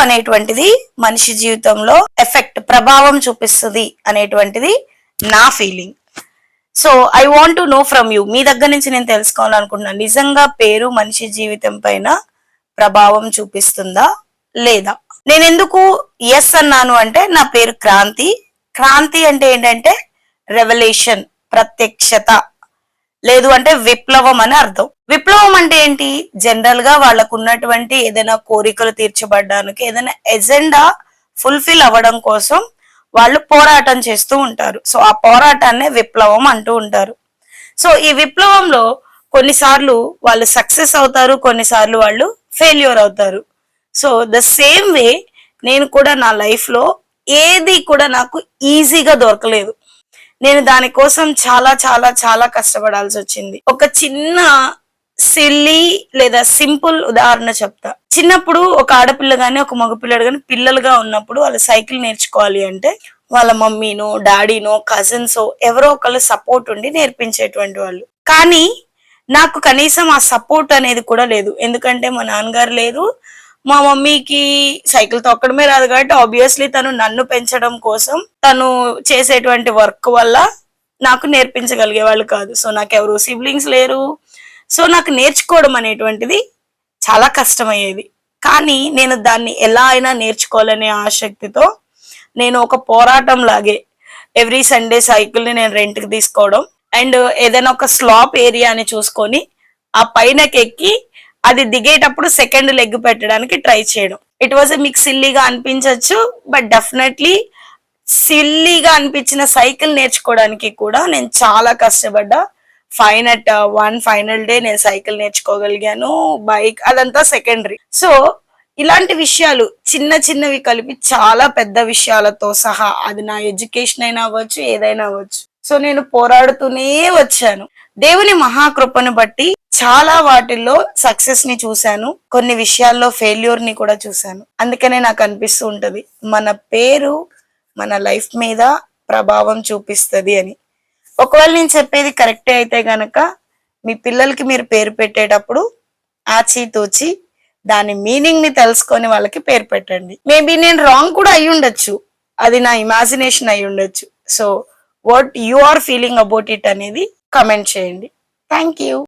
అనేటువంటిది మనిషి జీవితంలో ఎఫెక్ట్ ప్రభావం చూపిస్తుంది అనేటువంటిది నా feeling. So I want to know from you, మీ దగ్గర నుంచి నేను తెలుసుకోవాలనుకుంటున్నాను, నిజంగా పేరు మనిషి జీవితం పైన ప్రభావం చూపిస్తుందా లేదా? నేను ఎందుకు ఎస్ అన్నాను అంటే, నా పేరు క్రాంతి. క్రాంతి అంటే ఏంటంటే రెవల్యూషన్, ప్రత్యక్షత, లేదు అంటే విప్లవం అని అర్థం. విప్లవం అంటే ఏంటి? జనరల్ గా వాళ్ళకు ఉన్నటువంటి ఏదైనా కోరికలు తీర్చబడడానికి, ఏదైనా ఎజెండా ఫుల్ఫిల్ అవ్వడం కోసం వాళ్ళు పోరాటం చేస్తూ ఉంటారు. సో ఆ పోరాటాన్నే విప్లవం అంటూ ఉంటారు. సో ఈ విప్లవంలో కొన్నిసార్లు వాళ్ళు సక్సెస్ అవుతారు, కొన్నిసార్లు వాళ్ళు ఫెయిల్యూర్ అవుతారు. సో ద సేమ్ వే నేను కూడా నా లైఫ్ లో ఏది కూడా నాకు ఈజీగా దొరకలేదు. నేను దానికోసం చాలా చాలా చాలా కష్టపడాల్సి వచ్చింది. ఒక చిన్న సిల్లీ లేదా సింపుల్ ఉదాహరణ చెప్తా. చిన్నప్పుడు ఒక ఆడపిల్ల గాని ఒక మగపిల్లడు గాని పిల్లలుగా ఉన్నప్పుడు వాళ్ళు సైకిల్ నేర్చుకోవాలి అంటే వాళ్ళ మమ్మీనో డాడీనో కజిన్సో ఎవరో ఒకళ్ళు సపోర్ట్ ఉండి నేర్పించేటువంటి వాళ్ళు. కానీ నాకు కనీసం ఆ సపోర్ట్ అనేది కూడా లేదు. ఎందుకంటే మా నాన్నగారు లేరు, మా మమ్మీకి సైకిల్ తొక్కడమే రాదు కాబట్టి ఆబ్వియస్లీ తను నన్ను పెంచడం కోసం తను చేసేటువంటి వర్క్ వల్ల నాకు నేర్పించగలిగే వాళ్ళు కాదు. సో నాకు ఎవరు సిబ్లింగ్స్ లేరు. సో నాకు నేర్చుకోవడం అనేటువంటిది చాలా కష్టమయ్యేది. కానీ నేను దాన్ని ఎలా అయినా నేర్చుకోవాలనే ఆసక్తితో నేను ఒక పోరాటం లాగే ఎవ్రీ సండే సైకిల్ ని నేను రెంట్ కి తీసుకోవడం అండ్ ఏదైనా ఒక స్లాప్ ఏరియాని చూసుకొని ఆ పైనకి ఎక్కి అది దిగేటప్పుడు సెకండ్ లెగ్ పెట్టడానికి ట్రై చేయడం. ఇట్ వాజ్ మీకు సిల్లీగా అనిపించవచ్చు, బట్ డెఫినెట్లీ సిల్లీగా అనిపించిన సైకిల్ నేర్చుకోవడానికి కూడా నేను చాలా కష్టపడ్డా. ఫైనల్ డే నేను సైకిల్ నేర్చుకోగలిగాను. బైక్ అదంతా సెకండరీ. సో ఇలాంటి విషయాలు చిన్న చిన్నవి కలిపి చాలా పెద్ద విషయాలతో సహా అది నా ఎడ్యుకేషన్ అయినా అవ్వచ్చు, ఏదైనా అవ్వచ్చు. సో నేను పోరాడుతూనే వచ్చాను. దేవుని మహాకృపను బట్టి చాలా వాటిల్లో సక్సెస్ ని చూశాను, కొన్ని విషయాల్లో ఫెయిల్యూర్ ని కూడా చూశాను. అందుకనే నాకు అనిపిస్తూ ఉంటది మన పేరు మన లైఫ్ మీద ప్రభావం చూపిస్తుంది అని. ఒకవేళ నేను చెప్పేది కరెక్టే అయితే గనక మీ పిల్లలకి మీరు పేరు పెట్టేటప్పుడు ఆచితూచి దాని మీనింగ్ ని తెలుసుకొని వాళ్ళకి పేరు పెట్టండి. మేబీ నేను రాంగ్ కూడా అయి ఉండొచ్చు, అది నా ఇమాజినేషన్ అయి ఉండొచ్చు. So what you are feeling about it అనేది కమెంట్ చేయండి. Thank you.